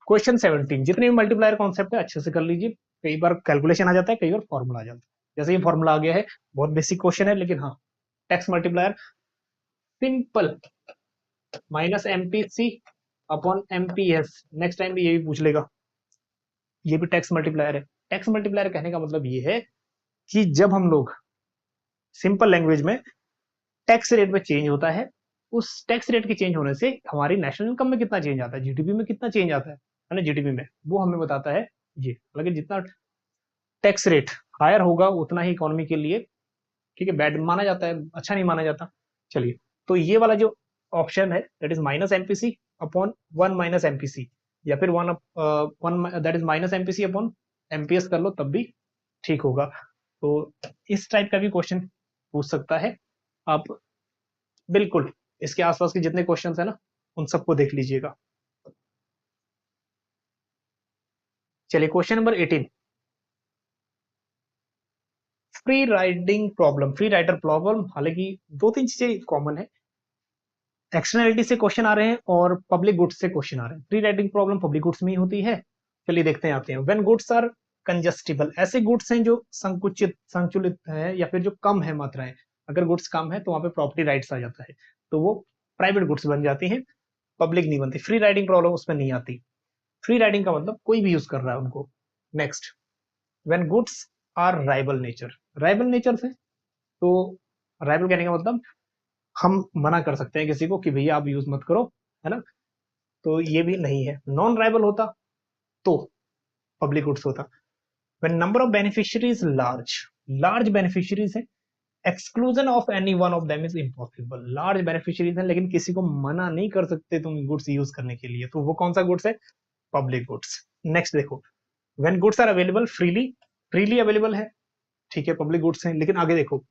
क्वेश्चन 17, जितने भी मल्टीप्लायर कॉन्सेप्ट है अच्छे से कर लीजिए। कई बार कैलकुलेशन आ जाता है, कई बार फॉर्मूला आ जाता है। जैसे ये फॉर्मूला आ गया है, बहुत बेसिक क्वेश्चन है, लेकिन हाँ tax multiplier simple minus MPC upon MPS. Next time भी ये भी पूछ लेगा, ये भी टैक्स मल्टीप्लायर है। टैक्स मल्टीप्लायर कहने का मतलब ये है कि जब हम लोग सिंपल लैंग्वेज में टैक्स रेट में चेंज होता है, उस टैक्स रेट के चेंज होने से हमारी नेशनल इनकम में कितना चेंज आता है, जीडीपी में कितना चेंज आता है ना, जीडीपी में, वो हमें बताता है ये। हालांकि जितना टैक्स रेट हायर होगा उतना ही इकोनॉमी के लिए ठीक है बैड माना जाता है, अच्छा नहीं माना जाता। चलिए तो ये वाला जो ऑप्शन है that is minus MPC upon one minus MPC, या फिर one that is minus MPC upon MPS कर लो तब भी ठीक होगा। तो इस टाइप का भी क्वेश्चन पूछ सकता है। आप बिल्कुल इसके आसपास के जितने क्वेश्चंस है ना उन सबको देख लीजिएगा। चलिए question number 18, free riding problem, free rider problem. हालांकि दो तीन चीजें कॉमन है, एक्सटर्नलिटी से क्वेश्चन आ रहे हैं और पब्लिक गुड्स से क्वेश्चन आ रहे हैं। Free riding problem public goods में ही होती है। चलिए देखते हैं, आते हैं। व्हेन गुड्स आर कंजस्टिबल, ऐसे गुड्स हैं जो संकुचित संचुलित है या फिर जो कम है मात्राएं। अगर गुड्स कम है तो वहां पे प्रॉपर्टी राइट्स आ जाता है, तो वो प्राइवेट गुड्स बन जाती हैं, पब्लिक नहीं बनती। फ्री राइडिंग प्रॉब्लम उसमें नहीं आती। फ्री राइडिंग का मतलब कोई भी यूज कर रहा है उनको। Next, when goods are rival nature, rival nature से, तो राइवल कहने का मतलब हम मना कर सकते हैं किसी को कि भैया आप यूज मत करो, है ना, तो ये भी नहीं है। नॉन राइवल होता तो पब्लिक गुड्स होता। When number of beneficiaries large, large beneficiaries है, exclusion of any one of them is impossible. Large beneficiaries है लेकिन किसी को मना नहीं कर सकते तुम गुड्स यूज करने के लिए, तो वो कौन सा गुड्स है? Public goods. नेक्स्ट देखो, when goods are available freely, freely available है, ठीक है, पब्लिक गुड्स है। लेकिन आगे देखो,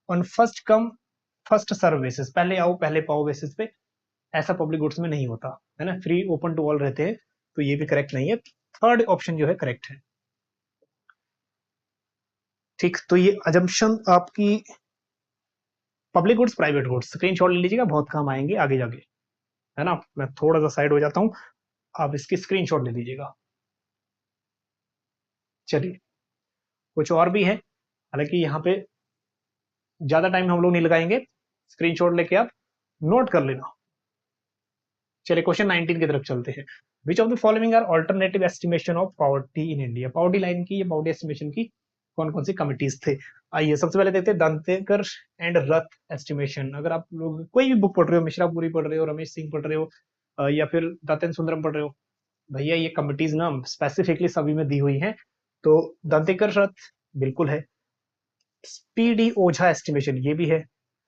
on first come first serve basis, पहले आओ पहले पाओ बेसिस पे, ऐसा पब्लिक गुड्स में नहीं होता, है ना, फ्री ओपन टू ऑल रहते हैं। तो ये भी करेक्ट नहीं है, थर्ड ऑप्शन जो है करेक्ट है। ठीक, तो ये अजम्पशन आपकी public goods private goods screenshot ले लीजिएगा, बहुत काम आएंगे आगे जाके, है ना। मैं थोड़ा सा साइड हो जाता हूँ, आप इसकी स्क्रीनशॉट ले लीजिएगा। चलिए कुछ और भी है, हालांकि यहाँ पे ज्यादा टाइम हम लोग नहीं लगाएंगे, स्क्रीनशॉट लेके आप नोट कर लेना। चलिए क्वेश्चन 19 की तरफ चलते हैं। Which of the following are alternative estimation of poverty in India, poverty line की या पॉवर्टी एस्टिमेशन की कौन कौन सी कमिटीज थे? आइए सबसे पहले देखते हैं दंतेकर एंड रथ एस्टिमेशन। अगर आप लोग कोई भी बुक पढ़ रहे हो, मिश्रापुरी पढ़ रहे हो, रमेश सिंह पढ़ रहे हो, या फिर दातेन सुंदरम पढ़ रहे हो, भैया ये कमिटीज ना स्पेसिफिकली सभी में दी हुई हैं। तो दंतेकर रथ बिल्कुल है, पीडी ओझा एस्टिमेशन ये भी है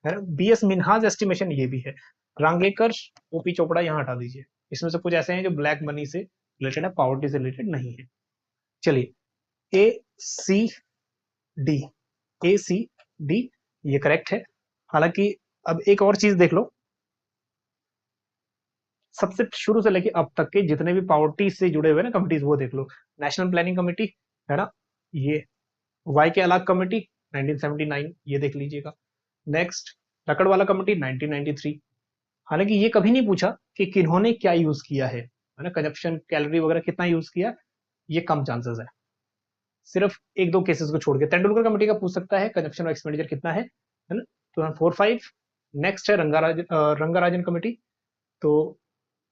ना, बीएस मिन्हाज एस्टिमेशन ये भी है, रांगेकर ओपी चोपड़ा यहाँ हटा दीजिए। इसमें से कुछ ऐसे हैं जो ब्लैक मनी से रिलेटेड है, पॉवर्टी से रिलेटेड नहीं है। चलिए ए सी डी, ए सी डी ये करेक्ट है। हालांकि अब एक और चीज देख लो, सबसे शुरू से लेके अब तक के जितने भी पॉवर्टी से जुड़े हुए ना कमिटीज वो देख लो। नेशनल प्लानिंग कमेटी, है ना, ये वाई के अलग कमेटी 1979 ये देख लीजिएगा। Next Lakdawala committee 1993। हालांकि ये कभी नहीं पूछा कि किन्होंने क्या यूज किया है ना, कंजप्शन कैलोरी वगैरह कितना यूज किया, ये कम चांसेस है, सिर्फ एक दो केसेस को छोड़ के। तेंदुलकर कमेटी का पूछ सकता है कंजप्शन और एक्सपेंडिचर कितना है ना, 2004-5। नेक्स्ट है रंगाराजन कमेटी, तो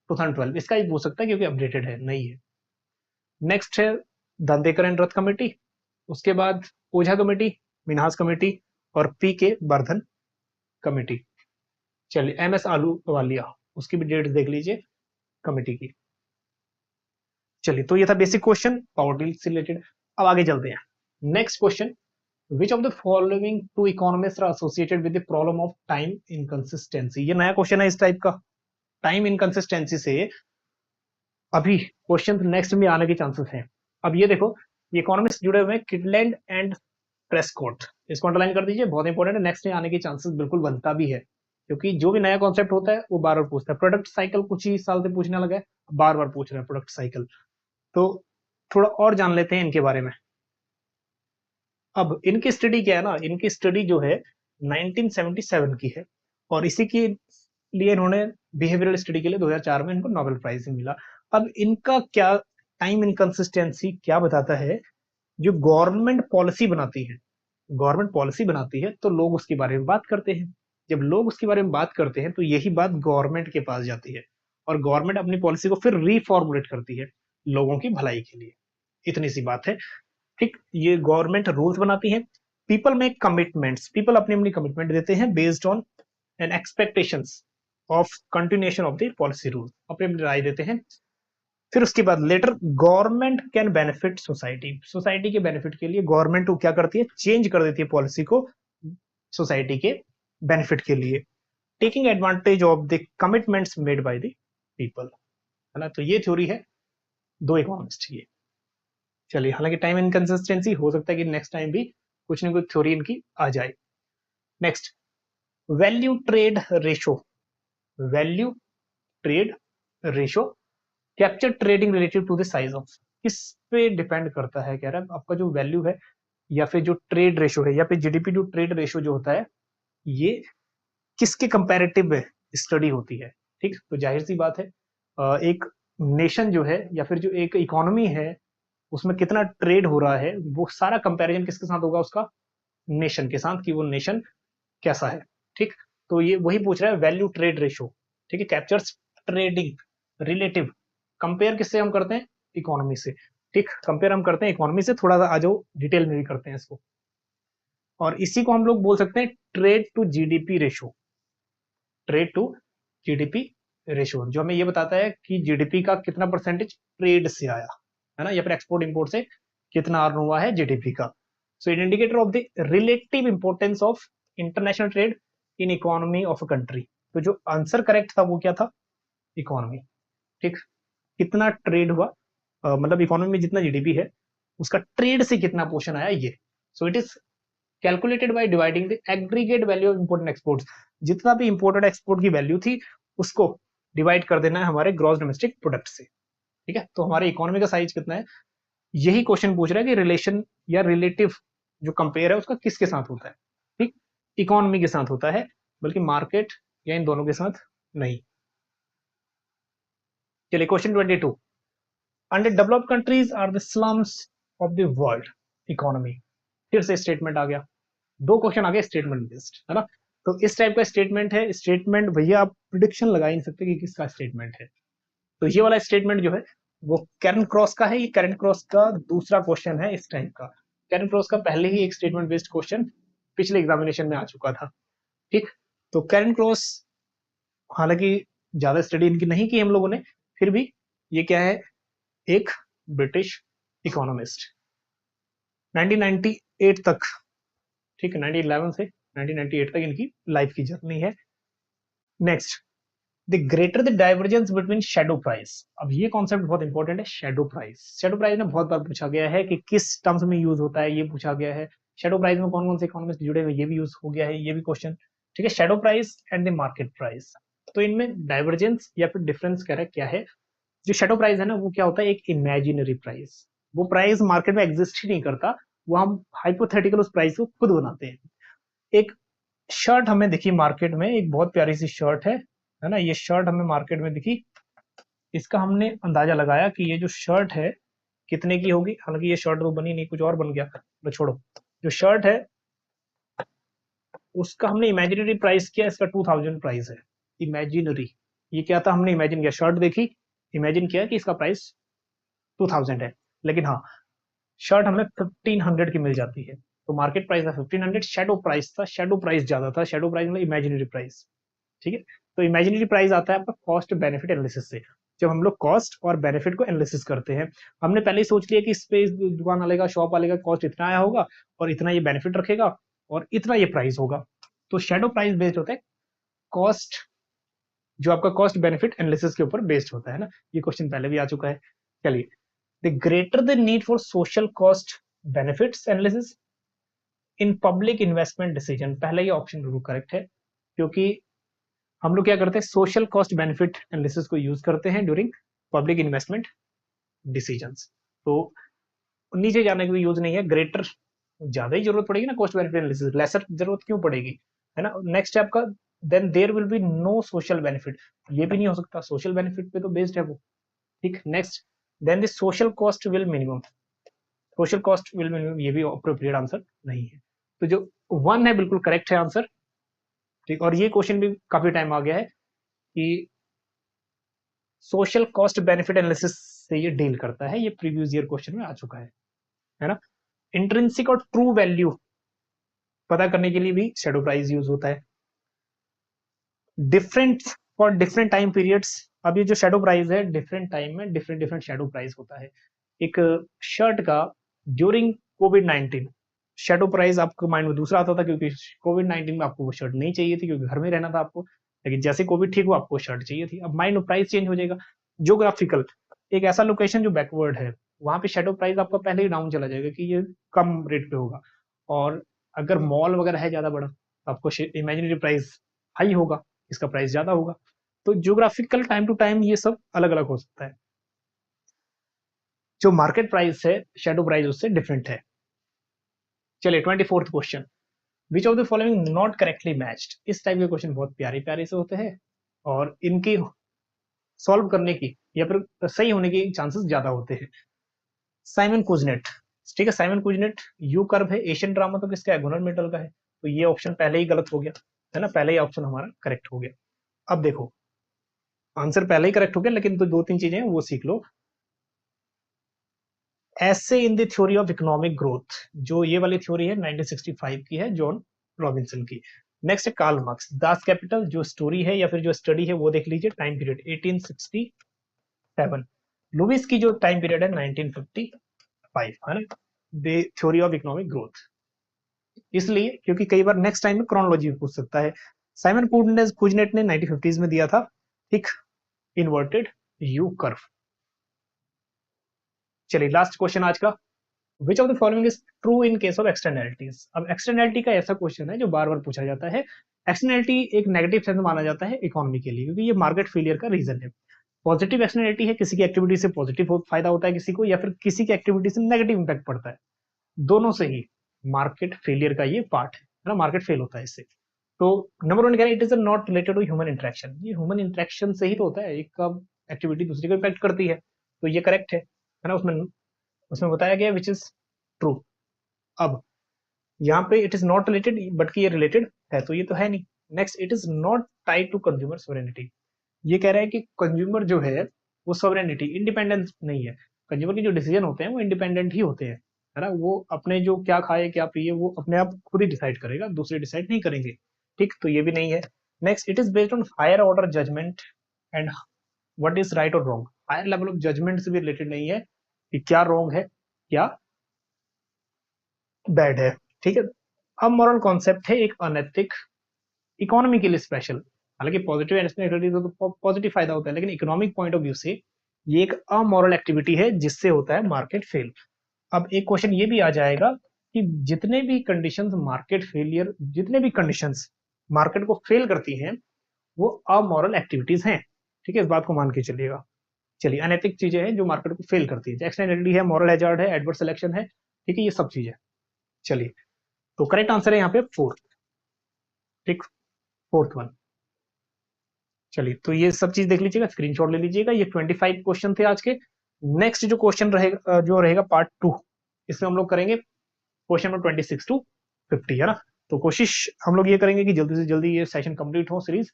2012 इसका ही पूछ सकता है क्योंकि अपडेटेड है, नहीं है। नेक्स्ट है दांदेकर एंड रथ कमेटी, उसके बाद ओझा कमेटी, मिन्हास कमेटी और पी के बर्धन कमेटी। चलिए MS आलूवालिया, उसकी भी डेट देख लीजिए कमेटी की। चलिए, तो ये था बेसिक क्वेश्चन पावर डील से रिलेटेड। अब आगे चलते हैं। Next question, which of the following two economist are associated with the problem of time inconsistency. ये नया क्वेश्चन है इस टाइप का, टाइम इनकंसिस्टेंसी से अभी क्वेश्चन नेक्स्ट में आने के चांसेस हैं। अब ये देखो, ये इकोनॉमिस्ट जुड़े हुए हैं किटलैंड एंड प्रेस्कॉट, इसको अंडरलाइन कर दीजिए, बहुत इंपॉर्टेंट है, नेक्स्ट में आने के चांसेस बिल्कुल बनता भी है, क्योंकि जो भी नया कॉन्सेप्ट होता है वो बार बार पूछता है। प्रोडक्ट साइकिल कुछ ही साल से पूछने लगा है, बार बार पूछ रहे हैं प्रोडक्ट साइकिल, तो थोड़ा और जान लेते हैं इनके बारे में। अब इनकी स्टडी क्या है ना, इनकी स्टडी जो है 1977 की है, और इसी के लिए इन्होंने बिहेवियरल स्टडी के लिए 2004 में इनको नोबेल प्राइज मिला। अब इनका क्या टाइम इनकंसिस्टेंसी क्या बताता है, जो गवर्नमेंट पॉलिसी बनाती है, गवर्नमेंट पॉलिसी बनाती है तो लोग उसके बारे में बात करते हैं, जब लोग उसके बारे में बात करते हैं तो यही बात गवर्नमेंट के पास जाती है, और गवर्नमेंट अपनी पॉलिसी को फिर रीफॉर्मुलेट करती है लोगों की भलाई के लिए। इतनी सी बात है, ठीक। ये गवर्नमेंट रूल्स बनाती है, पीपल मेक कमिटमेंट्स, पीपल अपनी अपनी कमिटमेंट देते हैं based on an expectations of continuation of the policy rule, अपनी अपनी राय देते हैं। फिर उसके बाद later government can benefit society, society के बेनिफिट के लिए गवर्नमेंट क्या करती है, चेंज कर देती है पॉलिसी को सोसाइटी के बेनिफिट के लिए, taking advantage of the commitments made by the people, है ना। तो ये थ्योरी है दो इकोनॉमिस्ट की। चलिए, हालांकि टाइम इनकंसिस्टेंसी हो सकता है कि नेक्स्ट टाइम भी कुछ ना कुछ थ्योरी इनकी आ जाए। Next, value trade ratio, value trade ratio capture trading related to the size of, किस पे डिपेंड करता है, कह रहा है आपका जो वैल्यू है या फिर जो ट्रेड रेशो है या फिर जीडीपी टू ट्रेड रेशो जो होता है, ये किसके कंपैरेटिव में स्टडी होती है, ठीक। तो जाहिर सी बात है, एक नेशन जो है या फिर जो एक इकोनॉमी है उसमें कितना ट्रेड हो रहा है, वो सारा कंपैरिजन किसके साथ होगा, उसका नेशन के साथ, कि वो नेशन कैसा है, ठीक। तो ये वही पूछ रहा है वैल्यू ट्रेड रेशो, ठीक है, कैप्चर्स ट्रेडिंग रिलेटिव, कंपेयर किससे हम करते हैं, इकोनॉमी से, ठीक, कंपेयर हम करते हैं इकोनॉमी से। थोड़ा सा आ जाओ डिटेल में भी करते हैं इसको, और इसी को हम लोग बोल सकते हैं trade to GDP ratio, trade to GDP ratio, जो हमें ये बताता है कि जीडीपी का कितना परसेंटेज ट्रेड से आया है ना, या फिर एक्सपोर्ट इंपोर्ट से कितना अर्न हुआ है जीडीपी का। So it indicator of the relative importance of international trade in economy of a country. तो जो आंसर करेक्ट था वो क्या था, इकोनॉमी, ठीक। कितना ट्रेड हुआ, मतलब इकोनॉमी में जितना जीडीपी है उसका ट्रेड से कितना पोर्शन आया ये। So it is calculated by dividing the aggregate value of import and exports, जितना भी इंपोर्ट और एक्सपोर्ट की वैल्यू थी उसको डिवाइड कर देना है हमारे ग्रॉस डोमेस्टिक प्रोडक्ट से, ठीक है। तो हमारे इकोनॉमी का साइज कितना है, यही क्वेश्चन पूछ रहा है कि रिलेशन या रिलेटिव जो कंपेयर है उसका किसके साथ होता है, ठीक, इकोनॉमी के साथ होता है, बल्कि मार्केट या इन दोनों के साथ नहीं। चलिए, question 22, under developed countries are the slums of the world economy. फिर से स्टेटमेंट आ गया, दो क्वेश्चन आ गए स्टेटमेंट बेस्ड, है ना। तो इस टाइप का स्टेटमेंट है, स्टेटमेंट भैया आप प्रिडिक्शन लगा ही नहीं सकते कि किसका स्टेटमेंट है। तो ये वाला स्टेटमेंट जो है वो कैरन क्रॉस का है, ये कैरन क्रॉस का दूसरा क्वेश्चन है इस टाइप का। कैरन क्रॉस का पहले ही एक स्टेटमेंट बेस्ड क्वेश्चन पिछले एग्जामिनेशन में आ चुका था, ठीक। तो कैरन क्रॉस, हालांकि ज्यादा स्टडी इनकी नहीं की हम लोगों ने, फिर भी ये क्या है, एक ब्रिटिश इकोनॉमिस्ट, 1998 तक, ठीक है, 1911 से 1998 तक इनकी लाइफ की जर्नी है। Next, the greater the divergence between shadow price. अब ये कॉन्सेप्ट बहुत इंपॉर्टेंट है, शैडो प्राइस। शैडो प्राइस में बहुत बार पूछा गया है कि किस टर्म्स में यूज होता है, ये पूछा गया है। शैडो प्राइस में कौन कौन से इकोनॉमिस्ट जुड़े हुए, ये भी यूज हो गया है, ये भी क्वेश्चन, ठीक है। Shadow price and the market price, तो इनमें डाइवर्जेंस या फिर डिफरेंस कह रहा है क्या है। जो शैडो प्राइस है ना, वो क्या होता है, एक इमेजिनरी प्राइस, वो प्राइस मार्केट में एग्जिस्ट ही नहीं करता, वो हम हाइपोथेटिकल उस प्राइस को खुद बनाते हैं। एक शर्ट हमें दिखी मार्केट में, एक बहुत प्यारी सी शर्ट है ना, ये शर्ट हमें मार्केट में दिखी, इसका हमने अंदाजा लगाया कि ये जो शर्ट है कितने की होगी, हालांकि ये शर्ट तो बनी नहीं, कुछ और बन गया, तो छोड़ो। जो शर्ट है उसका हमने इमेजिनरी प्राइस किया, इसका 2000 प्राइस है, इमेजिनरी। ये क्या था, हमने इमेजिन किया, शर्ट देखी, इमेजिन किया कि इसका प्राइस 2000 है, लेकिन हाँ, शर्ट हमें 1500 की मिल जाती है, तो मार्केट प्राइस था 1500, शेडो प्राइस था, शेडो प्राइस ज्यादा था, शेडो प्राइस मतलब इमेजिनरी प्राइस, ठीक है। तो इमेजिनरी प्राइस आता है आपका कॉस्ट बेनिफिट एनालिसिस से। जब हम लोग कॉस्ट और बेनिफिट को एनालिसिस करते हैं, हमने पहले ही सोच लिया कि इस पे दुकान वाले का, शॉप वाले का कॉस्ट इतना आया होगा और इतना ये बेनिफिट रखेगा और इतना ये प्राइस होगा। तो शेडो प्राइस बेस्ड होता है कॉस्ट, जो आपका कॉस्ट बेनिफिट एनालिसिस के ऊपर बेस्ड होता है ना। ये क्वेश्चन पहले भी आ चुका है। चलिए, the greater the need for social cost benefits analysis in public investment decision, पहले ये ऑप्शन बिल्कुल करेक्ट है, क्योंकि हम लोग क्या करते हैं, सोशल कॉस्ट बेनिफिट एनालिसिस को यूज करते हैं ड्यूरिंग पब्लिक इन्वेस्टमेंट डिसीजंस। तो नीचे जाने की भी यूज नहीं है, ग्रेटर ज्यादा ही जरूरत पड़ेगी ना कॉस्ट बेनिफिट एनालिसिस, लेसर जरूरत क्यों पड़ेगी, है ना। नेक्स्ट है आपका, then there will be no social benefit, ये भी नहीं हो सकता, सोशल बेनिफिट पे तो बेस्ड है वो, ठीक। Next, then the social cost will minimum, social cost will minimum, ये भी अप्रोप्रिएट आंसर नहीं है। तो जो वन है बिल्कुल करेक्ट है आंसर, ठीक। और ये क्वेश्चन भी काफी टाइम आ गया है कि सोशल कॉस्ट बेनिफिट एनालिसिस से ये डील करता है, ये प्रीवियस ईयर क्वेश्चन में आ चुका है ना। इंट्रिंसिक और ट्रू वैल्यू पता करने के लिए भी शैडो प्राइस यूज होता है। Different for different time periods, अब ये जो शैडो प्राइस है, डिफरेंट टाइम में डिफरेंट डिफरेंट शैडो प्राइस होता है। एक शर्ट का ड्यूरिंग कोविड-19 शैडो प्राइस आपको माइंड में दूसरा आता था, क्योंकि कोविड-19 में आपको वो शर्ट नहीं चाहिए थी, क्योंकि घर में रहना था आपको, लेकिन जैसे कोविड ठीक हुआ आपको शर्ट चाहिए थी। अब माइंड में प्राइस चेंज हो जाएगा। ज्योग्राफिकल, एक ऐसा लोकेशन जो बैकवर्ड है, वहां पे शैडो प्राइस आपका पहले ही डाउन चला जाएगा कि ये कम रेट पे होगा। और अगर मॉल वगैरह है ज्यादा बड़ा, तो आपको इमेजिनरी प्राइस हाई होगा, इसका प्राइस ज्यादा होगा। तो ज्योग्राफिकल टाइम टू टाइम ये सब अलग अलग हो सकता है। जो मार्केट प्राइस है, शैडो प्राइस उससे डिफरेंट है। चलिए 24th question, which of the following not correctly matched. इस टाइप के क्वेश्चन बहुत प्यारे प्यारे से होते हैं और इनकी सॉल्व करने की या फिर सही होने की चांसेस ज्यादा होते हैं। साइमन कुजनेट, ठीक है, साइमन कुजनेट यू कर्व है, एशियन ड्रामा तो किसका है, गुनर मेटल का है, तो ये ऑप्शन पहले ही गलत हो गया, है ना, पहले ही ऑप्शन हमारा करेक्ट हो गया। अब देखो, आंसर पहले ही करेक्ट हो गया, लेकिन तो दो तीन चीजें हैं वो सीख लो। ऐसे in the theory of economic growth, जो ये वाली थ्योरी है 1965 की है, जॉन रॉबिन्सन की। नेक्स्ट है कार्ल मार्क्स, दास कैपिटल, जो स्टोरी है या फिर जो स्टडी है वो देख लीजिए, टाइम पीरियड 1867। लुइस की जो टाइम पीरियड है 1955, है ना, the theory of economic growth. इसलिए क्योंकि कई बार नेक्स्ट टाइम में क्रोनोलॉजी पूछ सकता है। साइमन कुजनेट ने 1950s में दिया था, ठीक, इन्वर्टेड यू कर्व। चलिए लास्ट क्वेश्चन आज का, विच of the following is true in case of externalities. अब एक्सटर्नैलिटी का ऐसा क्वेश्चन है जो बार बार पूछा जाता है। एक्सटर्नैलिटी एक नेगेटिव सेंस माना जाता है इकोनॉमी के लिए, क्योंकि ये मार्केट फेलियर का रीजन है। पॉजिटिव एक्सटर्नैलिटी है, किसी की एक्टिविटी से पॉजिटिव फायदा होता है किसी को, या फिर किसी की एक्टिविटी से नेगेटिव इंपैक्ट पड़ता है, दोनों से ही मार्केट फेलियर का ये पार्ट है ना, मार्केट फेल होता है इससे। तो नंबर वन कह रहे हैं, it is not related to human interaction, human ह्यूमन इंटरेक्शन से ही तो होता है, एक का एक्टिविटी दूसरी को इम्पैक्ट करती है, तो ये करेक्ट है ना। उसमें उसमें बताया गया विच इज ट्रू। अब यहाँ पे it is not related, but कि ये रिलेटेड है तो ये तो है नहीं। Next, it is not tied to consumer sovereignty, ये कह रहे हैं कि कंज्यूमर जो है वो सोवरेनिटी इंडिपेंडेंस नहीं है, कंज्यूमर के जो डिसीजन होते हैं वो इंडिपेंडेंट ही होते हैं, है ना, वो अपने जो क्या खाए क्या पिए वो अपने आप खुद ही डिसाइड करेगा, दूसरे डिसाइड नहीं करेंगे, ठीक, तो ये भी नहीं है। Next, it is based on higher order judgement and what is right और wrong, higher level of judgement से भी रिलेटेड नहीं है कि क्या रॉन्ग है क्या बैड है, ठीक है। अब मॉरल कॉन्सेप्ट है एक अनैतिक, इकोनॉमी के लिए स्पेशल, हालांकि पॉजिटिव एक्टिविटी तो पॉजिटिव फायदा होता है, लेकिन इकोनॉमिक पॉइंट ऑफ व्यू से ये एक अमोरल एक्टिविटी है जिससे होता है मार्केट फेल। अब एक क्वेश्चन ये भी आ जाएगा कि जितने भी कंडीशंस मार्केट फेलियर, जितने भी कंडीशंस मार्केट को फेल करती हैं वो अमोरल एक्टिविटीज हैं, ठीक है, इस बात को मान के चलिएगा। चलिए, अनैतिक चीजें हैं जो मार्केट को फेल करती है, एक्सटेंडिटी है, मॉरल हैजार्ड है, एडवर्स सिलेक्शन है, ठीक है, ये सब चीजें। चलिए, तो करेक्ट आंसर है यहाँ पे फोर्थ, ठीक, फोर्थ वन। चलिए, तो ये सब चीज देख लीजिएगा, स्क्रीनशॉट ले लीजिएगा, ये 25 क्वेश्चन थे आज के। नेक्स्ट जो क्वेश्चन रहेगा, जो रहेगा पार्ट 2, इसमें हम लोग करेंगे क्वेश्चन नंबर 26 टू 50, है ना। तो कोशिश हम लोग ये करेंगे कि जल्दी से जल्दी ये सेशन कंप्लीट हो, सीरीज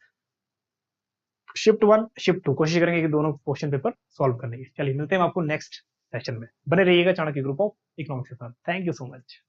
शिफ्ट 1 शिफ्ट 2, कोशिश करेंगे कि दोनों क्वेश्चन पेपर सॉल्व करने की। चलिए, मिलते हैं आपको नेक्स्ट सेशन में, बने रहिएगा चाणक्य ग्रुप ऑफ इकोनॉमिक्स के साथ। Thank you so much.